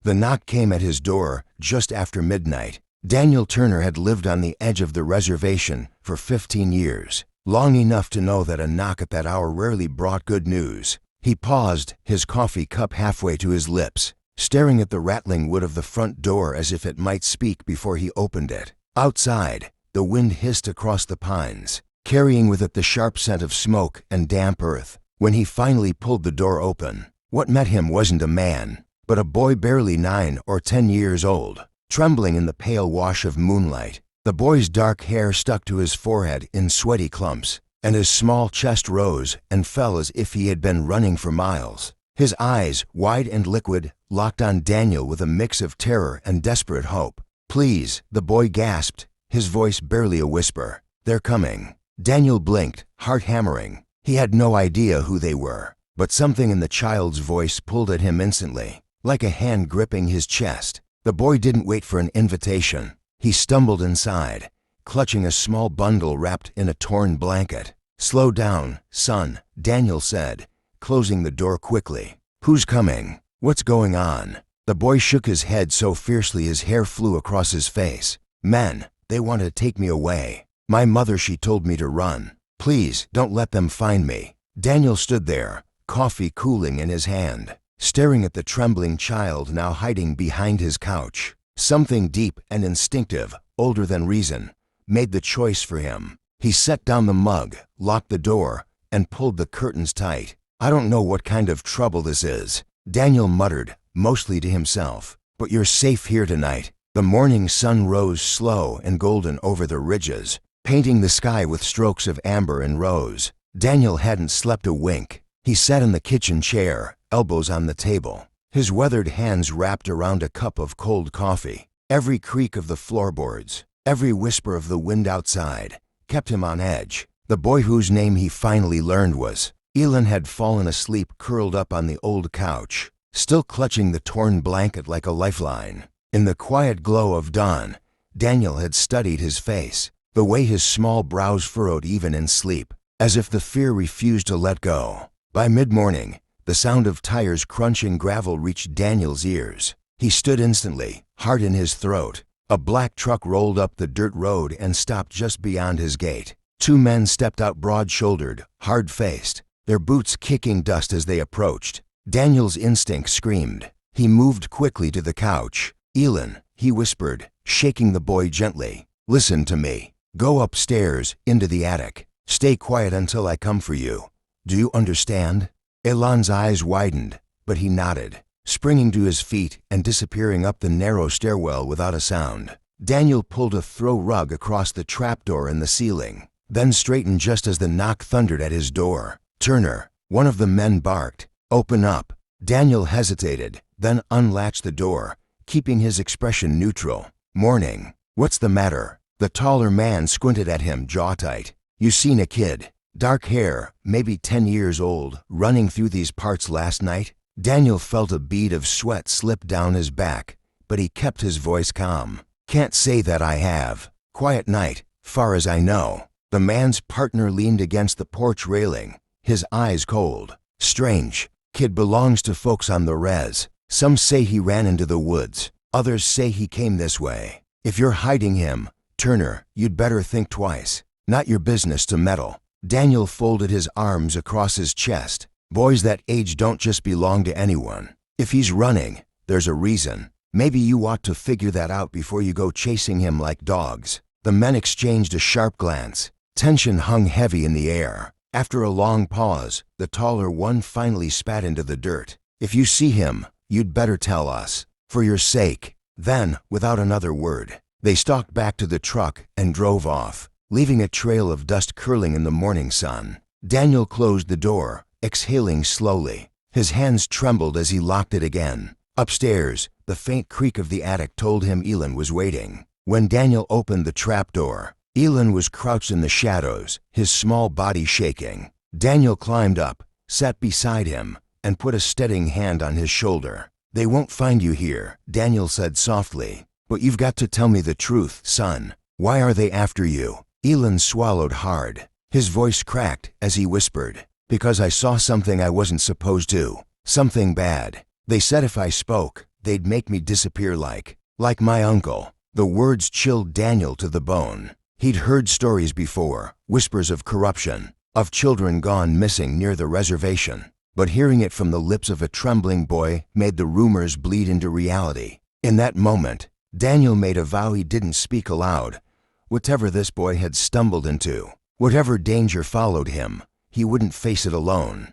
The knock came at his door just after midnight. Daniel Turner had lived on the edge of the reservation for 15 years, long enough to know that a knock at that hour rarely brought good news. He paused, his coffee cup halfway to his lips, staring at the rattling wood of the front door as if it might speak before he opened it. Outside, the wind hissed across the pines, carrying with it the sharp scent of smoke and damp earth. When he finally pulled the door open, what met him wasn't a man, but a boy barely 9 or 10 years old, trembling in the pale wash of moonlight. The boy's dark hair stuck to his forehead in sweaty clumps, and his small chest rose and fell as if he had been running for miles. His eyes, wide and liquid, locked on Daniel with a mix of terror and desperate hope. "Please," the boy gasped, his voice barely a whisper. "They're coming." Daniel blinked, heart hammering. He had no idea who they were, but something in the child's voice pulled at him instantly, like a hand gripping his chest. The boy didn't wait for an invitation. He stumbled inside, clutching a small bundle wrapped in a torn blanket. "Slow down, son," Daniel said, closing the door quickly. "Who's coming? What's going on?" The boy shook his head so fiercely his hair flew across his face. "Men, they want to take me away. My mother, she told me to run. Please, don't let them find me." Daniel stood there, coffee cooling in his hand, staring at the trembling child now hiding behind his couch. Something deep and instinctive, older than reason, made the choice for him. He set down the mug, locked the door, and pulled the curtains tight. "I don't know what kind of trouble this is," Daniel muttered, mostly to himself, "but you're safe here tonight." The morning sun rose slow and golden over the ridges, painting the sky with strokes of amber and rose. Daniel hadn't slept a wink. He sat in the kitchen chair, elbows on the table, his weathered hands wrapped around a cup of cold coffee. Every creak of the floorboards, every whisper of the wind outside, kept him on edge. The boy whose name he finally learned was Elon had fallen asleep curled up on the old couch, still clutching the torn blanket like a lifeline. In the quiet glow of dawn, Daniel had studied his face, the way his small brows furrowed even in sleep, as if the fear refused to let go. By mid-morning, the sound of tires crunching gravel reached Daniel's ears. He stood instantly, heart in his throat. A black truck rolled up the dirt road and stopped just beyond his gate. 2 men stepped out broad-shouldered, hard-faced, their boots kicking dust as they approached. Daniel's instinct screamed. He moved quickly to the couch. "Elon," he whispered, shaking the boy gently. "Listen to me. Go upstairs, into the attic. Stay quiet until I come for you. Do you understand?" Elon's eyes widened, but he nodded, springing to his feet and disappearing up the narrow stairwell without a sound. Daniel pulled a throw rug across the trapdoor in the ceiling, then straightened just as the knock thundered at his door. "Turner," one of the men barked. "Open up." Daniel hesitated, then unlatched the door, keeping his expression neutral. "Morning. What's the matter?" The taller man squinted at him, jaw tight. "You seen a kid, dark hair, maybe 10 years old, running through these parts last night?" Daniel felt a bead of sweat slip down his back, but he kept his voice calm. "Can't say that I have. Quiet night, far as I know." The man's partner leaned against the porch railing, his eyes cold. "Strange. Kid belongs to folks on the res. Some say he ran into the woods. Others say he came this way. If you're hiding him, Turner, you'd better think twice. Not your business to meddle." Daniel folded his arms across his chest. "Boys that age don't just belong to anyone. If he's running, there's a reason. Maybe you ought to figure that out before you go chasing him like dogs." The men exchanged a sharp glance. Tension hung heavy in the air. After a long pause, the taller one finally spat into the dirt. "If you see him, you'd better tell us. For your sake." Then, without another word, they stalked back to the truck and drove off, leaving a trail of dust curling in the morning sun. Daniel closed the door, exhaling slowly. His hands trembled as he locked it again. Upstairs, the faint creak of the attic told him Elon was waiting. When Daniel opened the trapdoor, Elon was crouched in the shadows, his small body shaking. Daniel climbed up, sat beside him, and put a steadying hand on his shoulder. "They won't find you here," Daniel said softly. "But you've got to tell me the truth, son. Why are they after you?" Elon swallowed hard. His voice cracked as he whispered, "Because I saw something I wasn't supposed to. Something bad. They said if I spoke, they'd make me disappear like my uncle. The words chilled Daniel to the bone. He'd heard stories before, whispers of corruption, of children gone missing near the reservation. But hearing it from the lips of a trembling boy made the rumors bleed into reality. In that moment, Daniel made a vow he didn't speak aloud. Whatever this boy had stumbled into, whatever danger followed him, he wouldn't face it alone.